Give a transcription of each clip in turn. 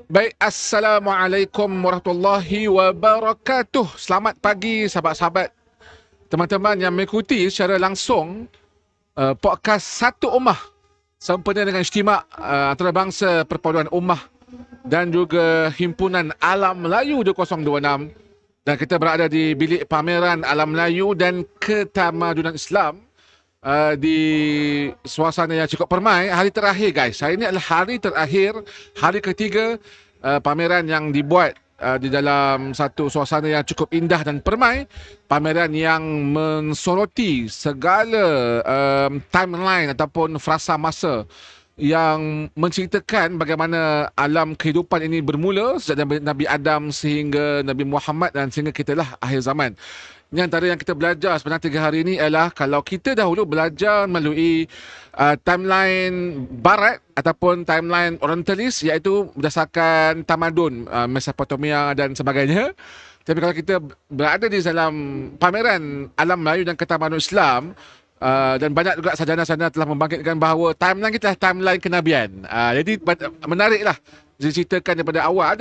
Baik, Assalamualaikum warahmatullahi wabarakatuh. Selamat pagi sahabat-sahabat, teman-teman yang mengikuti secara langsung podcast Satu Ummah sempena dengan istimewa antarabangsa Perpaduan Ummah dan juga Himpunan Alam Melayu 2026, dan kita berada di bilik pameran Alam Melayu dan Ketamadunan Islam di suasana yang cukup permai. Hari terakhir guys, hari ini adalah hari terakhir, hari ketiga pameran yang dibuat di dalam satu suasana yang cukup indah dan permai. Pameran yang mensoroti segala timeline ataupun frasa masa yang menceritakan bagaimana alam kehidupan ini bermula sejak Nabi Adam sehingga Nabi Muhammad dan sehingga kita lah akhir zaman. Ini antara yang kita belajar sebenarnya 3 hari ini ialah kalau kita dahulu belajar melalui timeline barat ataupun timeline orientalis, iaitu berdasarkan tamadun Mesopotamia dan sebagainya. Tapi kalau kita berada di dalam pameran Alam Melayu dan Ketamadunan Islam, dan banyak juga sarjana-sarjana telah membangkitkan bahawa timeline kita adalah timeline kenabian. Jadi menariklah diceritakan daripada awal.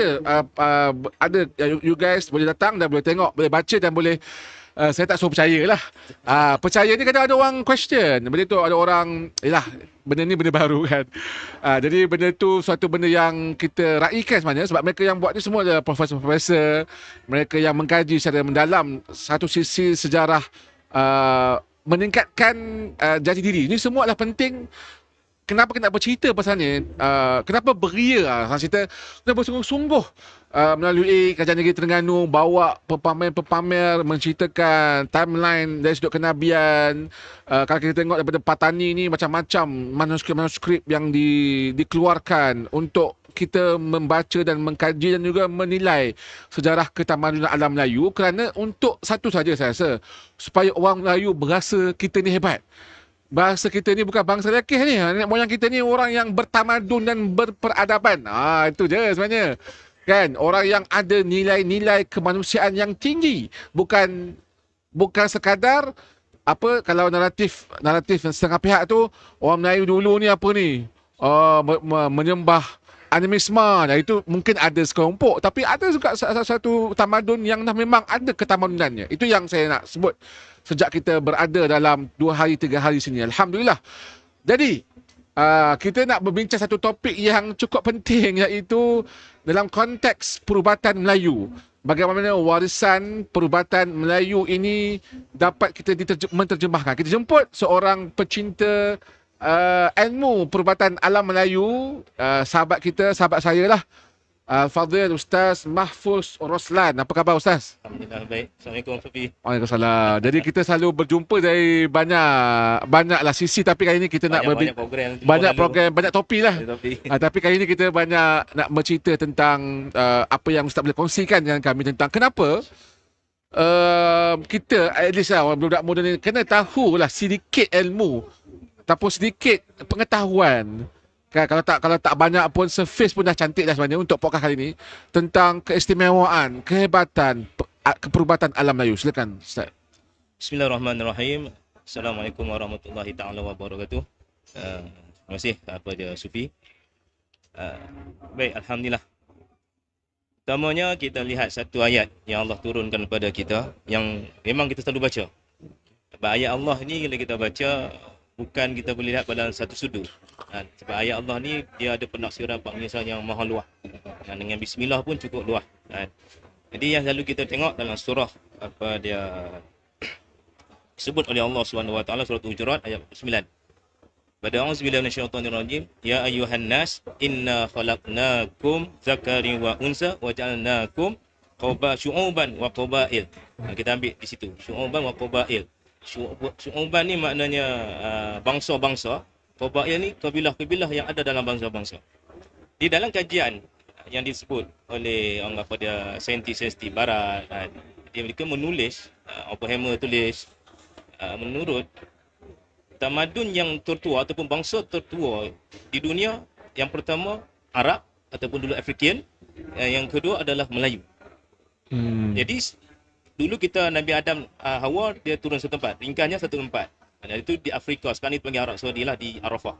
Ada you guys boleh datang dan boleh tengok, boleh baca dan boleh saya tak suruh percaya lah. Percaya ni kadang ada orang question. Benda tu ada orang, yelah, benda ni benda baru kan. Jadi benda tu suatu benda yang kita raikan sebenarnya, sebab mereka yang buat ni semua adalah profesor-profesor. Mereka yang mengkaji secara mendalam satu sisi sejarah meningkatkan jati diri. Ini semua adalah penting. Kenapa kita nak bercerita pasal ni? Kenapa beria cerita? Kenapa sungguh-sungguh melalui Kerajaan Negeri Terengganu bawa pepamer-pepamer menceritakan timeline dari sudut kenabian. Kalau kita tengok daripada Patani ni, macam-macam manuskrip-manuskrip yang dikeluarkan untuk kita membaca dan mengkaji dan juga menilai sejarah ketamadunan alam Melayu, kerana untuk satu saja saya rasa, supaya orang Melayu berasa kita ni hebat. Bahasa kita ni bukan bangsa lekeh ni. Nenek moyang kita ni orang yang bertamadun dan berperadaban. Itu je sebenarnya. Kan? Orang yang ada nilai-nilai kemanusiaan yang tinggi. Bukan sekadar apa, kalau naratif setengah pihak tu, orang Melayu dulu ni apa ni? Menyembah animisme. Itu mungkin ada sekelompok, tapi ada juga satu tamadun yang memang ada ketamadunannya. Itu yang saya nak sebut sejak kita berada dalam 2 hari 3 hari sini. Alhamdulillah. Jadi kita nak berbincang satu topik yang cukup penting, iaitu dalam konteks perubatan Melayu. Bagaimana warisan perubatan Melayu ini dapat kita menterjemahkan. Kita jemput seorang pecinta ilmu perubatan alam Melayu, sahabat kita, sahabat saya lah, Fadil Ustaz Mahfuz Roslan. Apa khabar Ustaz? Alhamdulillah baik. Assalamualaikum Sofi. Waalaikumsalam. Jadi kita selalu berjumpa dari banyaklah sisi, tapi kali ini kita nak banyak program, banyak topi lah. Tapi kali ini kita banyak nak bercerita tentang apa yang Ustaz boleh kongsikan dengan kami tentang kenapa kita, at least lah, orang budak muda ni kena tahulah sedikit ilmu ataupun sedikit pengetahuan. Kalau tak banyak pun, surface pun dah cantik dah sebenarnya untuk podcast kali ini, tentang keistimewaan, kehebatan keperubatan alam Melayu. Silakan Ustaz. Bismillahirrahmanirrahim. Assalamualaikum warahmatullahi taala wabarakatuh. Terima kasih kepada Sufi. Baik, alhamdulillah. Pertamanya kita lihat satu ayat yang Allah turunkan kepada kita, yang memang kita selalu baca. Sebab ayat Allah ni bila kita baca, bukan kita boleh lihat pada satu sudut. Sebab ayat Allah ni dia ada penafsiran penafsiran yang maha luas. Dan dengan bismillah pun cukup luas. Jadi yang selalu kita tengok dalam surah apa dia disebut oleh Allah Subhanahu Wa Taala, surah Hujurat ayat 9. Pada auzubillahi minasyaitonirrajim, ya ayyuhan nas inna khalaqnakum dzakarin wa unsa wa ja'alnakum syu'uban wa qabail. Kita ambil di situ, syu'uban wa qabail. Syu'uban ni maknanya bangsa-bangsa. Qabail ni kabilah-kabilah yang ada dalam bangsa-bangsa. Di dalam kajian yang disebut oleh orang apa dia saintis barat, mereka menulis, Oppenheimer tulis, menurut tamadun yang tertua ataupun bangsa tertua di dunia, yang pertama Arab ataupun dulu African, yang kedua adalah Melayu. Jadi dulu kita Nabi Adam, Hawa, dia turun satu tempat, ringkasnya satu tempat. Dan itu di Afrika, sekarang itu panggil Arab Saudi lah, di Arafah.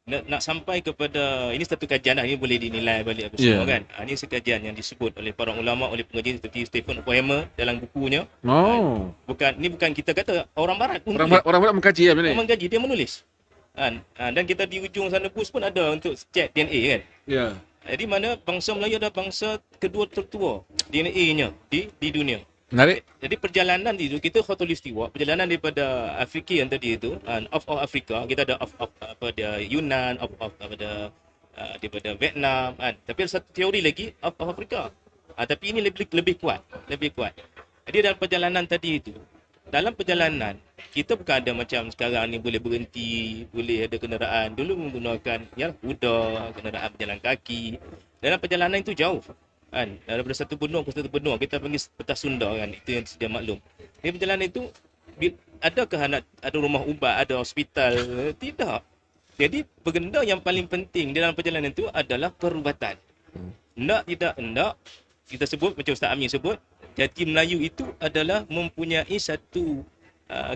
nak sampai kepada, ini satu kajian lah, ini boleh dinilai balik apa Ya. semua kan. Ini sekajian yang disebut oleh para ulama, oleh pengaji seperti Stephen Oppenheimer dalam bukunya. Oh. Bukan kita kata, orang barat pun Orang barat mengkaji Orang ni. mengkaji, dia menulis. Dan kita di ujung sana bus pun ada untuk cek DNA kan. Ya. Jadi mana bangsa Melayu adalah bangsa kedua tertua DNA-nya di dunia. Menarik. Jadi perjalanan itu kita khatulistiwa, perjalanan daripada Afrika yang tadi itu, of Afrika, kita ada of pada Yunan, daripada Vietnam, tapi ada satu teori lagi of Afrika. Tapi ini lebih kuat. Jadi dalam perjalanan tadi itu, dalam perjalanan kita bukan ada macam sekarang ni boleh berhenti, boleh ada kenderaan. Dulu menggunakan kuda, kenderaan berjalan kaki. Dalam perjalanan itu jauh. Daripada satu benua ke satu benua, kita panggil peta Sunda kan, itu yang sedia maklum. Di perjalanan itu, adakah ada rumah ubat, ada hospital? Tidak. Jadi benda yang paling penting dalam perjalanan itu adalah perubatan. Tidak, kita sebut macam Ustaz Amin sebut, jati Melayu itu adalah mempunyai satu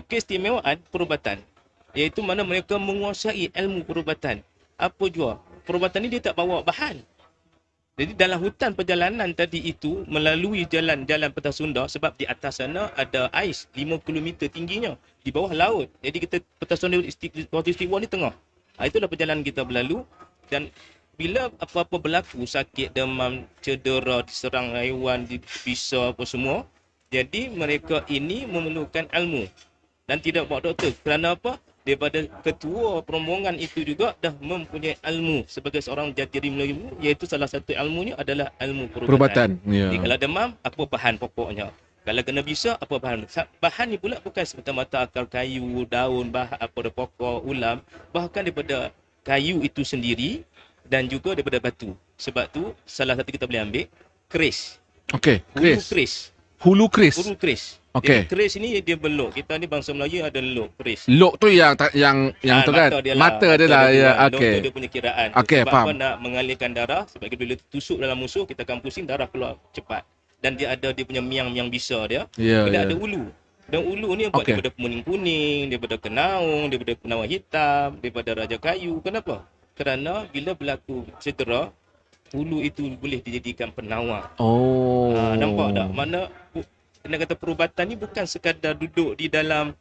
keistimewaan perubatan, iaitu mana mereka menguasai ilmu perubatan. Apa jua? Perubatan ni dia tak bawa bahan. Jadi dalam hutan perjalanan tadi itu, melalui jalan-jalan peta Sunda, sebab di atas sana ada ais 5 km tingginya, di bawah laut. Jadi kita peta Sunda Khatulistiwa ni tengah. Itulah perjalanan kita berlalu. Dan bila apa-apa berlaku, sakit, demam, cedera, diserang haiwan, bisa apa semua, jadi mereka ini memerlukan ilmu dan tidak bawa doktor. Kerana apa? Daripada ketua rombongan itu juga dah mempunyai ilmu sebagai seorang jati Melayu, iaitu salah satu ilmunya adalah ilmu perubatan. Ya. Jadi kalau demam, apa bahan pokoknya? Kalau kena bisa, apa bahan? Bahan ni pula bukan semata-mata akar kayu, daun, pokok, ulam, bahkan daripada kayu itu sendiri dan juga daripada batu. Sebab tu salah satu kita boleh ambil keris. Okey, keris. Hulu keris. Okey. Jadi keris ni dia belok. Kita ni bangsa Melayu ada lok keris. Lok tu yang tu kan. Mata dia lah. Ya, okey. Lok tu dia punya kiraan. Okey, Sebab faham. apa, nak mengalirkan darah, sebab bila tusuk dalam musuh, kita akan pusing, darah keluar cepat. Dan dia ada dia punya miang bisa dia. Ya, Bila ya. ada ulu. Dan ulu ni buat Okey. daripada kuning-kuning, daripada kenaung, daripada penawar hitam, daripada raja kayu. Kenapa? Kerana bila berlaku cedera, ulu itu boleh dijadikan penawar. Oh. Nampak tak? Mana nak kata perubatan ni bukan sekadar duduk di dalam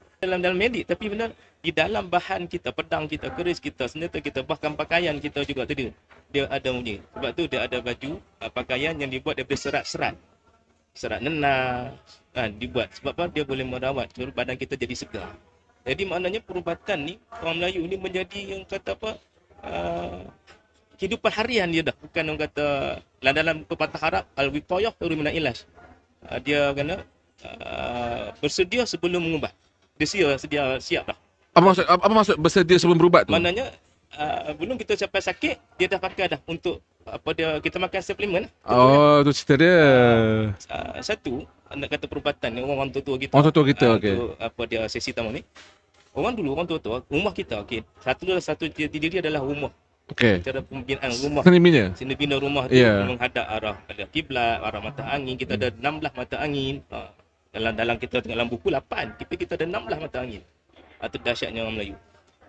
medik, tapi benar di dalam bahan kita, pedang kita, keris kita, senjata kita, bahkan pakaian kita juga tadi. Dia ada bunyi. Sebab tu dia ada baju, pakaian yang dibuat daripada serat-serat. Serat nenas, dibuat. Sebab apa? Dia boleh merawat badan kita jadi segar. Jadi maknanya perubatan ni, orang Melayu ni menjadi yang kata apa, kehidupan harian dia dah. Bukan orang kata, dalam pepatah Arab, al-wiqayah khairum minal ilaj. Dia kena bersedia sebelum mengubat. Dia siap dah. Apa maksud bersedia sebelum berubat tu? Maknanya belum kita sampai sakit, dia dah pakai dah untuk kita makan suplemen. Oh, tu cerita dia. Satu, nak kata perubatan ni, orang tua-tua kita. Orang tua-tua kita, okey. Untuk dia sesi tamu ni. Orang tua-tua, rumah kita, okey. Satu jati diri adalah rumah. Okey. Cara pembinaan rumah. Seni bina rumah tu menghadap arah kiblat, arah mata angin. Kita ada 16 mata angin. Dalam kita tengok dalam buku 8, tapi kita ada 16 mata angin. Itu dahsyatnya orang Melayu.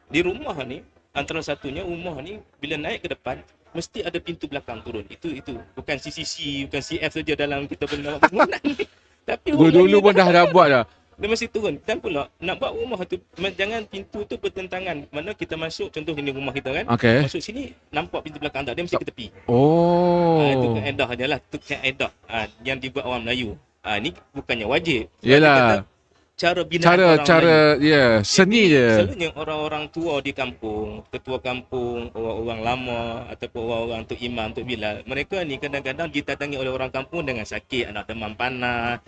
Di rumah ni, antara satunya rumah ni bila naik ke depan mesti ada pintu belakang turun. Itu bukan CCC, bukan CF saja dalam kita bangunan ni. Tapi Dulu pun dah buat dah. dia mesti turun. Dan pula nak buat rumah tu, jangan pintu tu bertentangan. Mana kita masuk, contoh ini rumah kita kan. Okey. Masuk sini nampak pintu belakang tak, dia mesti ke tepi. Oh. Itu kaedah je lah. Itu kaedah yang dibuat orang Melayu. Ni bukannya wajib. Yelah. Cara binaan cara seni je. Selalunya orang-orang tua di kampung, ketua kampung, orang-orang lama ataupun orang-orang Tok Imam, Tok Bilal, mereka ni kadang-kadang didatangi oleh orang kampung dengan sakit, anak demam panas,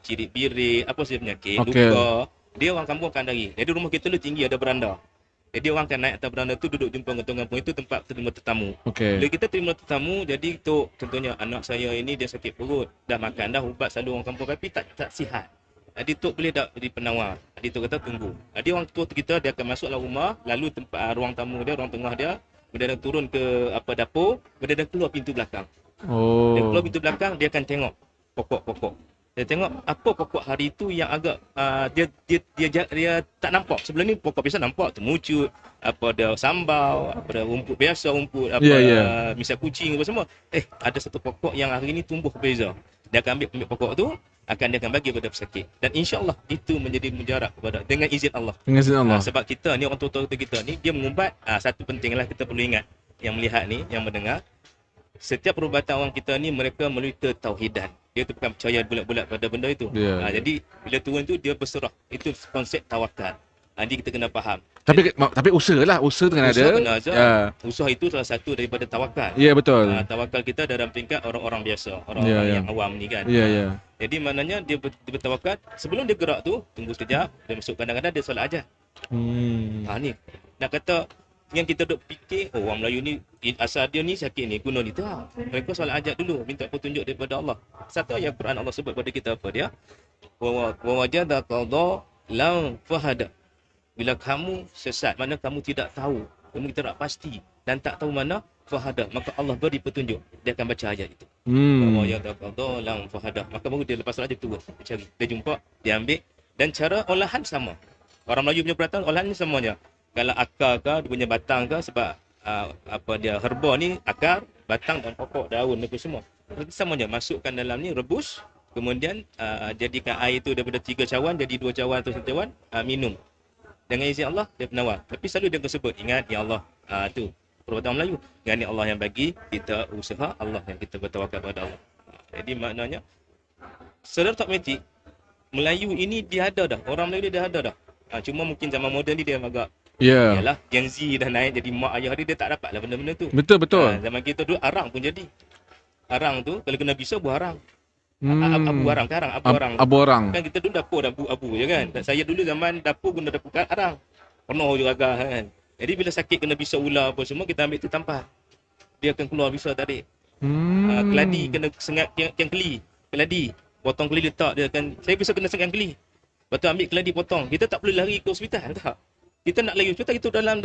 cirit-birit, apa saja penyakit, luka. Dia orang kampung akan dari. Jadi rumah kita tu tinggi, ada beranda. Jadi orang akan naik atas beranda tu, duduk jumpa dengan kampung itu, tempat terima tetamu. Bila kita terima tetamu, jadi contohnya anak saya ini dia sakit perut, dah makan dah ubat selalu orang kampung, tapi tak sihat. Adik Tok boleh tak jadi penawar? Adik Tok kata tunggu. Adik orang tua kita, dia akan masuk dalam rumah, lalu tempat ruang tamu dia, ruang tengah dia, kemudian dia turun ke dapur, kemudian dia keluar pintu belakang. Dia keluar pintu belakang, dia akan tengok pokok-pokok. Dia tengok apa pokok hari tu yang agak dia tak nampak. Sebelum ni pokok biasa nampak, temucut, apa ada sambal, apa ada rumput biasa, rumput apa Ya, ya. misal kucing apa semua. Ada satu pokok yang hari ni tumbuh berbeza. Dia akan ambil pokok tu, dia akan bagi kepada pesakit. Dan insya-Allah itu menjadi mujarab kepada dengan izin Allah. Dengan izin Allah. Sebab kita ni orang tua-tua kita ni dia mengubat, satu pentinglah kita perlu ingat yang melihat ni, yang mendengar, setiap perubatan orang kita ni mereka melalui ketauhidan. Dia tu bukan percaya bulat-bulat pada benda itu. Jadi bila turun tu dia berserah. Itu konsep tawakal. Jadi kita kena faham. Tapi usaha dengan Usaha ada. kena ada. Usaha itu salah satu daripada tawakal. Ya, betul. Tawakal kita dalam tingkat orang-orang biasa, orang-orang yang awam ni kan. Ya. Jadi maknanya dia bertawakal, sebelum dia gerak tu, tunggu sekejap, dia masuk kadang-kadang dia solat hajat. Ni nak kata yang kita duk fikir, orang Melayu ni asal dia ni sakit ni, guna ni, tak. Mereka solat hajat dulu, minta petunjuk daripada Allah. Satu ayat Quran Allah sebut pada kita apa dia? Wa wajada qadha lam fahada. Bila kamu sesat, mana kamu tidak tahu, kamu tidak pasti dan tak tahu mana fahada, maka Allah beri petunjuk. Dia akan baca ayat itu. Wa wajada qadha lam fahada. Maka baru dia lepas solat dia turun, dia cari, dia jumpa, dia ambil, dan cara olahan sama. Orang Melayu punya peralatan olahan ni semuanya. Kalau akar ke, dia punya batang ke, sebab herba ni akar, batang dan pokok, daun apa semua. Jadi semuanya masukkan dalam ni, rebus, kemudian jadikan air tu daripada 3 cawan jadi 2 cawan atau 1 cawan, minum. Dengan izin Allah dia penawar. Tapi selalu dia akan sebut, ingat ya Allah, tu perbuatan Melayu. Dengan ni Allah yang bagi, kita usaha, Allah yang kita bertawakal pada Allah. Jadi maknanya secara otomatik Melayu ini dia ada dah. Orang Melayu dia ada dah. Cuma mungkin zaman moden ni dia agak yalah, Gen Z dah naik, jadi mak ayah dia tak dapat lah benda-benda tu. Betul. Zaman kita dulu arang pun jadi. Arang tu kalau kena bisa buah arang. Abu arang sekarang, abu arang. Kan kita dulu dapur abu je kan. Dan saya dulu zaman dapur guna dapur arang. Penuh juga agak kan. Jadi bila sakit kena bisa ular apa semua, kita ambil tu tampar. Dia akan keluar bisa tarik. Keladi kena sengat yang keli. Keladi. Potong keli letak, dia akan, saya bisa kena sengat keli. Lepas tu ambil keladi potong. Kita tak perlu lari ke hospital, tak. Kita nak lari hospital itu dalam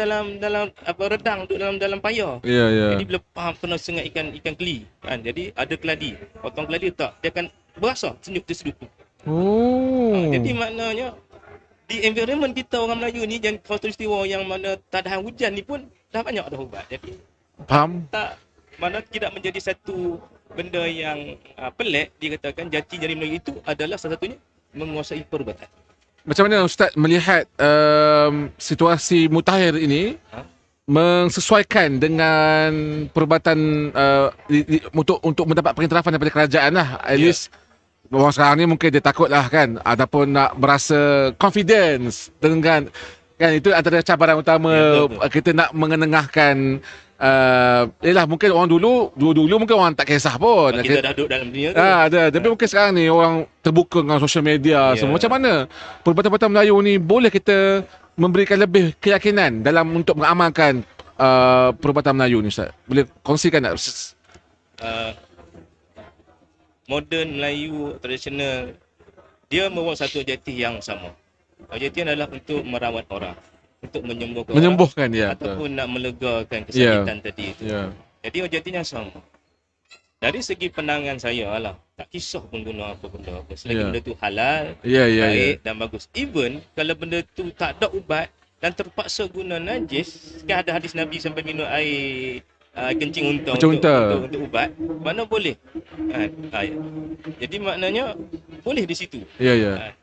apa redang, duduk dalam payah. Jadi bila kena sengat ikan keli kan. Jadi ada keladi. Potong keladi letak, dia akan berasa senyuk tersedut. Jadi maknanya di environment kita orang Melayu ni, yang khatulistiwa yang mana tahan hujan ni pun dah banyak dah ubat. Jadi faham? Tak, mana tidak menjadi satu benda yang pelik. Dikatakan jati jari Melayu itu adalah salah satunya menguasai perubatan. Macam mana Ustaz melihat situasi mutakhir ini mensesuaikan dengan perubatan untuk mendapat pengiktirafan daripada kerajaan lah. At least orang sekarang ni mungkin dia takut lah kan, ataupun nak berasa confidence dengan kan, itu antara cabaran utama kita nak mengenengahkan. Yelah, mungkin orang dulu mungkin orang tak kisah pun. Kita dah duduk dalam dunia tu. Tapi mungkin sekarang ni orang terbuka dengan social media semua. Macam mana perubatan-perubatan Melayu ni boleh kita memberikan lebih keyakinan dalam untuk mengamalkan perubatan Melayu ni, Ustaz? Boleh kongsikan tak? Moden Melayu tradisional dia membawa satu objektif yang sama. Objektif adalah untuk merawat orang, untuk menyembuhkan orang, ataupun nak melegakan kesakitan tadi itu. Jadi objektifnya sama. Dari segi pandangan saya lah, tak kisah pun guna apa benda apa, selagi benda tu halal, baik dan bagus. Even kalau benda tu tak ada ubat dan terpaksa guna najis, kan ada hadis Nabi sampai minum air kencing unta untuk ubat, mana boleh. Jadi maknanya boleh di situ.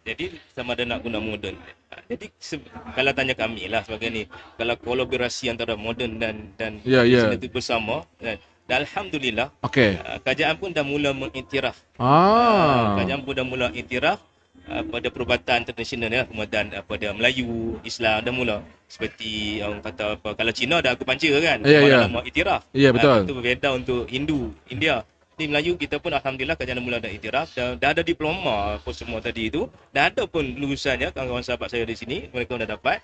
Jadi sama ada nak guna moden. Jadi kalau tanya kami lah sebagai ni, kalau kolaborasi antara moden dan itu bersama, dan alhamdulillah kerajaan pun dah mula mengiktiraf. Kerajaan pun dah mula iktiraf pada perubatan tradisional ya, kemudian dia Melayu, Islam dah mula. Seperti orang kata apa, kalau Cina dah akupuntur kan, nama iktiraf. Itu berbeza untuk Hindu, India. Di Melayu kita pun alhamdulillah kerajaan mula dah iktiraf, dah ada diploma apa semua tadi itu. Dah ada pun lulusannya, kawan-kawan sahabat saya di sini, mereka dah dapat.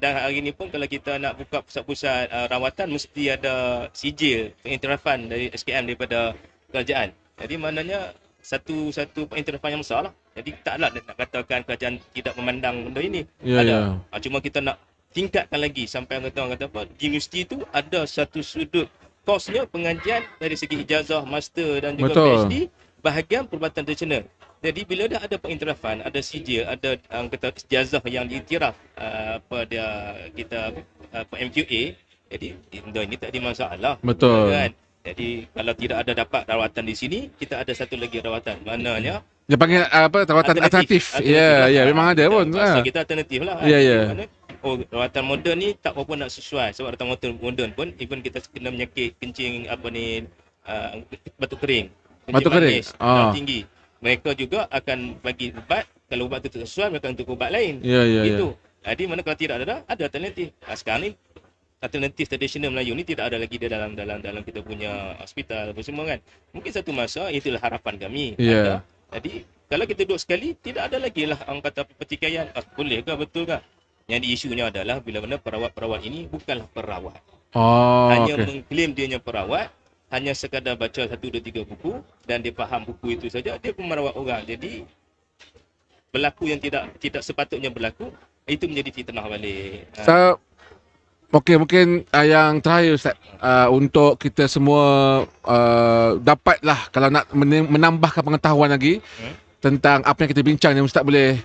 Dan hari ini pun kalau kita nak buka pusat-pusat rawatan, mesti ada sijil pengiktirafan dari SKM daripada kerajaan. Jadi maknanya satu pengiktirafan yang besar lah. Jadi taklah nak katakan kerajaan tidak memandang benda ini. Ada. Cuma kita nak tingkatkan lagi sampai orang kata apa, di universiti tu ada satu sudut kosnya pengajian dari segi ijazah, master dan juga PhD bahagian perubatan tradisional. Jadi bila dah ada pengiktirafan, ada sijil, ada kata ijazah yang diiktiraf apa dia kita apa MQA, jadi benda ini tak ada masalah. Betul. Kan? Jadi kalau tidak ada dapat rawatan di sini, kita ada satu lagi rawatan. Maknanya Dia panggil apa, rawatan alternatif. Ya, ya, memang ada pun. Bahasa kita alternatif lah. Ya, ya. Mana, rawatan moden ni tak apa nak sesuai. Sebab rawatan moden pun even kita kena menyakit kencing apa ni batuk kering. Kencing Batuk kering? manis, darah tinggi. Mereka juga akan bagi ubat. Kalau ubat itu tak sesuai, mereka untuk ubat lain. Ya, ya, Gitu. Jadi mana kalau tidak ada alternatif. Sekarang ni alternatif tradisional Melayu ni tidak ada lagi dia dalam kita punya hospital apa semua kan. Mungkin satu masa itulah harapan kami. Ya. Jadi kalau kita duduk sekali, tidak ada lagi lah orang kata pertikaian. Boleh ke, betul ke? Yang isunya adalah bila mana perawat-perawat ini bukanlah perawat. Oh, Hanya okey. mengklaim dianya perawat, hanya sekadar baca 1, 2, 3 buku dan dia faham buku itu saja, dia pun merawat orang. Jadi berlaku yang tidak sepatutnya berlaku, itu menjadi fitnah balik. So, okey, mungkin yang terakhir Ustaz, untuk kita semua dapatlah kalau nak menambahkan pengetahuan lagi tentang apa yang kita bincang ni, Ustaz boleh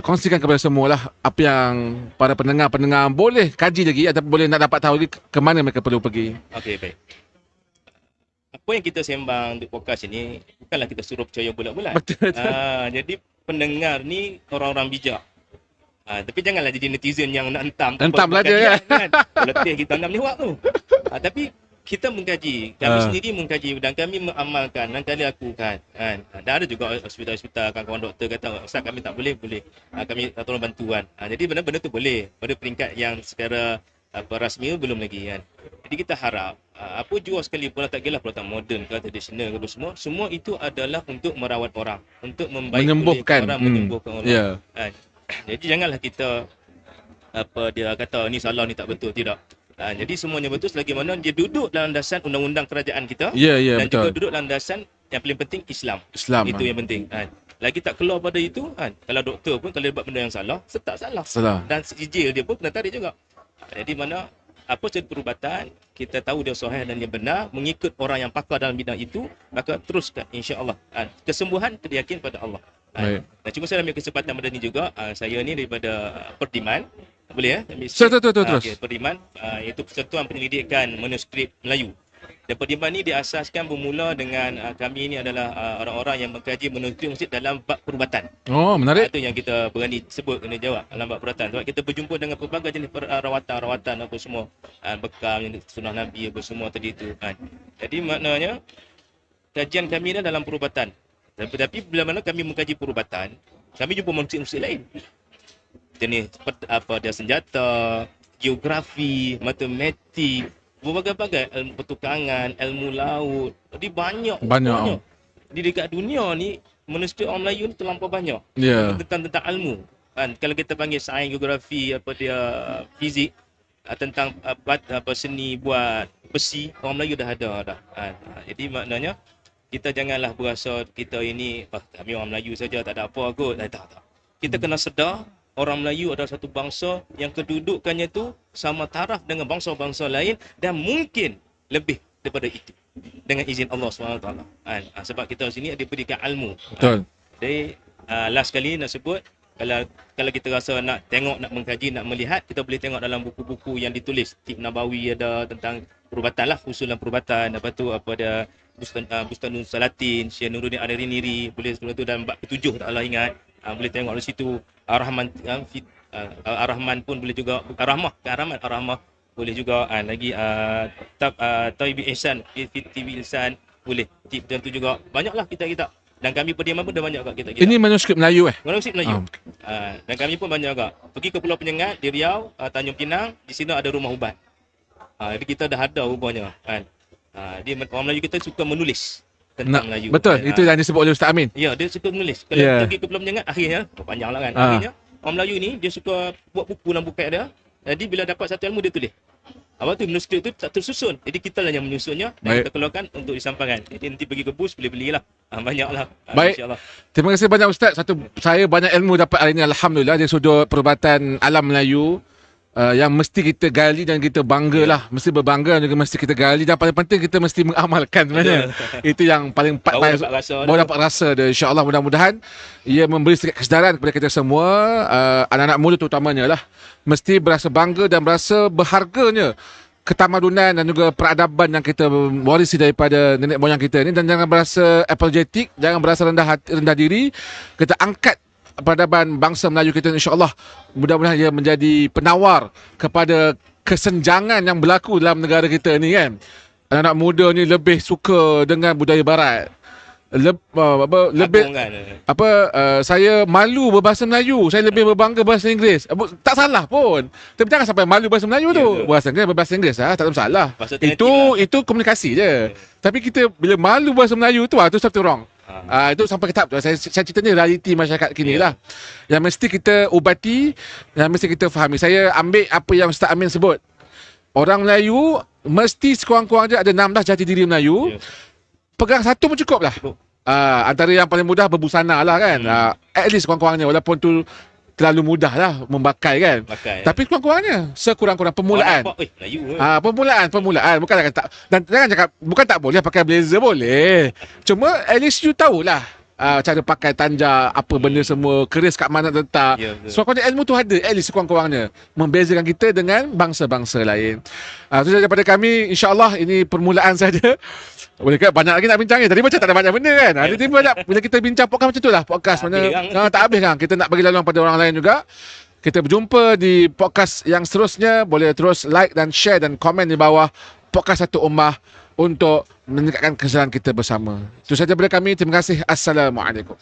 kongsikan kepada semua lah apa yang para pendengar-pendengar boleh kaji lagi ataupun boleh nak dapat tahu lagi ke mana mereka perlu pergi. Okey, baik. Apa yang kita sembang di podcast ini bukanlah kita suruh percaya bulat-bulat. Betul. Jadi pendengar ni orang-orang bijak. Tapi janganlah jadi netizen yang nak hentam. Hentam lah dia, kan. Letih kita hentam lewat tu. Tapi kita mengkaji. Kami sendiri mengkaji dan kami mengamalkan dan kami lakukan. Dan ada juga hospital-hospital kawan-kawan doktor kata, Ustaz kami tak boleh. Kami tak tolong bantuan. Jadi benda-benda tu boleh. Pada peringkat yang secara rasmi belum lagi kan. Jadi kita harap apa jua sekali pun tak kira perawatan moden ke tradisional ke semua itu adalah untuk merawat orang, untuk Menyembuhkan. orang, menyembuhkan orang. Ya. Jadi janganlah kita apa dia kata ni salah ni tak betul, tidak. Jadi semuanya betul selagi mana dia duduk dalam landasan undang-undang kerajaan kita dan betul. juga duduk dalam landasan yang paling penting Islam. Itu yang penting. Lagi tak keluar pada itu kalau doktor pun kalau dia buat benda yang salah, tetap salah. Dan sijil dia pun kena tarik juga. Jadi mana apa sahaja perubatan kita tahu dia sahih dan dia benar mengikut orang yang pakar dalam bidang itu, maka teruskan insya-Allah. Kesembuhan kita yakin pada Allah. Dan cuma saya ambil kesempatan pada ni juga, saya ni daripada Perdiman, boleh Betul. Okay, Perdiman iaitu Persatuan Penyelidikan Manuskrip Melayu. Dan Perdiman ni diasaskan bermula dengan kami ni adalah orang-orang yang mengkaji manuskrip masjid dalam bab perubatan. Oh, menarik. Itu yang kita berani sebut, kena jawab dalam bab perubatan. Sebab kita berjumpa dengan pelbagai jenis rawatan apa semua, bekam yang sunnah Nabi apa semua tadi itu. Jadi maknanya kajian kami ni dalam perubatan. Tapi bila mana kami mengkaji perubatan, kami jumpa manusia lain. Jenis apa dia senjata, geografi, matematik, berbagai-bagai ilmu pertukangan, ilmu laut. Jadi banyak. Di dekat dunia ni manusia orang Melayu ni terlampau banyak. Tentang ilmu. Kalau kita panggil sains, geografi, apa dia fizik, tentang apa seni buat besi, orang Melayu dah ada. Jadi maknanya kita janganlah berasa kita ini kami orang Melayu saja tak ada apa kot. Tak. Kita kena sedar orang Melayu adalah satu bangsa yang kedudukannya tu sama taraf dengan bangsa-bangsa lain dan mungkin lebih daripada itu dengan izin Allah SWT. Sebab kita sini ada pendidikan ilmu. Betul. Jadi last kali nak sebut, kalau kita rasa nak tengok, nak mengkaji, nak melihat, kita boleh tengok dalam buku-buku yang ditulis. Tib Nabawi ada tentang perubatan lah, usulan perubatan. Apa tu, apa ada Bustanul Salatin, Syekh Nuruddin Al-Niri, boleh sebelum tu dalam bab ke-7 tak Allah ingat. Boleh tengok di situ. Ar-Rahman pun boleh juga. Ar-Rahmah boleh juga. Lagi Tauhid Ihsan, Fitril Ihsan boleh. Tip dan tu juga. Banyaklah kita. Dan kami Perdiman pun dah banyak kat kita. Ini manuskrip Melayu Manuskrip Melayu. Dan kami pun banyak agak. Pergi ke Pulau Penyengat di Riau, Tanjung Pinang, di sini ada rumah ubat. Jadi kita dah ada rupanya orang Melayu kita suka menulis tentang Melayu. Betul, itu yang disebut oleh Ustaz Amin. Ya, dia suka menulis. Kalau pergi ke Pulau Penyengat, akhirnya panjanglah kan. Akhirnya orang Melayu ni dia suka buat buku dalam buku dia. Jadi bila dapat satu ilmu dia tulis. Apa tu manuskrip tu tak tersusun. Jadi kita lah yang menyusunnya dan kita keluarkan untuk disampaikan. Jadi nanti pergi ke bus boleh belilah. Banyaklah. Baik. Terima kasih banyak Ustaz. Saya banyak ilmu dapat hari ini, alhamdulillah, dari sudut perubatan alam Melayu. yang mesti kita gali dan kita bangga lah. Mesti berbangga juga mesti kita gali, dan paling penting kita mesti mengamalkan sebenarnya. Itu yang paling baru dapat rasa dia. InsyaAllah mudah-mudahan ia memberi sedikit kesedaran kepada kita semua, anak-anak muda terutamanya lah. Mesti berasa bangga dan berasa berharganya ketamadunan dan juga peradaban yang kita warisi daripada nenek moyang kita ni, dan jangan berasa apologetik, jangan berasa rendah diri. Kita angkat peradaban bangsa Melayu kita, insya-Allah mudah-mudahan ia menjadi penawar kepada kesenjangan yang berlaku dalam negara kita ni kan. Anak-anak muda ni lebih suka dengan budaya barat. Saya malu berbahasa Melayu, saya lebih berbangga bahasa Inggeris. Tak salah pun. Tapi jangan sampai malu bahasa Melayu tu. Bahasa Inggeris tak ada masalah. Itu komunikasi je. Tapi kita bila malu bahasa Melayu tu something wrong. Itu sampai ke tahap tu. Saya cerita ni realiti masyarakat kini lah. Yang mesti kita ubati, yang mesti kita fahami. Saya ambil apa yang Ustaz Amin sebut. Orang Melayu mesti sekurang-kurangnya ada 16 jati diri Melayu. Pegang satu pun cukup lah. Antara yang paling mudah berbusana lah kan. At least kurang-kurangnya, walaupun tu terlalu mudah lah membakai kan. Tapi kurang-kurangnya sekurang-kurang permulaan. Permulaan. Bukan tak, dan jangan cakap bukan tak boleh pakai blazer, boleh. Cuma at least you tahulah cara pakai tanja, apa benda semua, keris kat mana letak. Sekurang-kurangnya ilmu tu ada, at least kurang-kurangnya membezakan kita dengan bangsa-bangsa lain. Itu saja daripada kami. InsyaAllah ini permulaan saja. Boleh ke banyak lagi nak bincang ni. Tadi macam tak ada banyak benda kan. Ada banyak bila kita bincang podcast macam tu lah. Podcast mana tak habis kan. Kita nak bagi laluan pada orang lain juga. Kita berjumpa di podcast yang seterusnya. Boleh terus like dan share dan komen di bawah podcast Satu Ummah untuk meningkatkan kesedaran kita bersama. Itu saja daripada kami. Terima kasih. Assalamualaikum.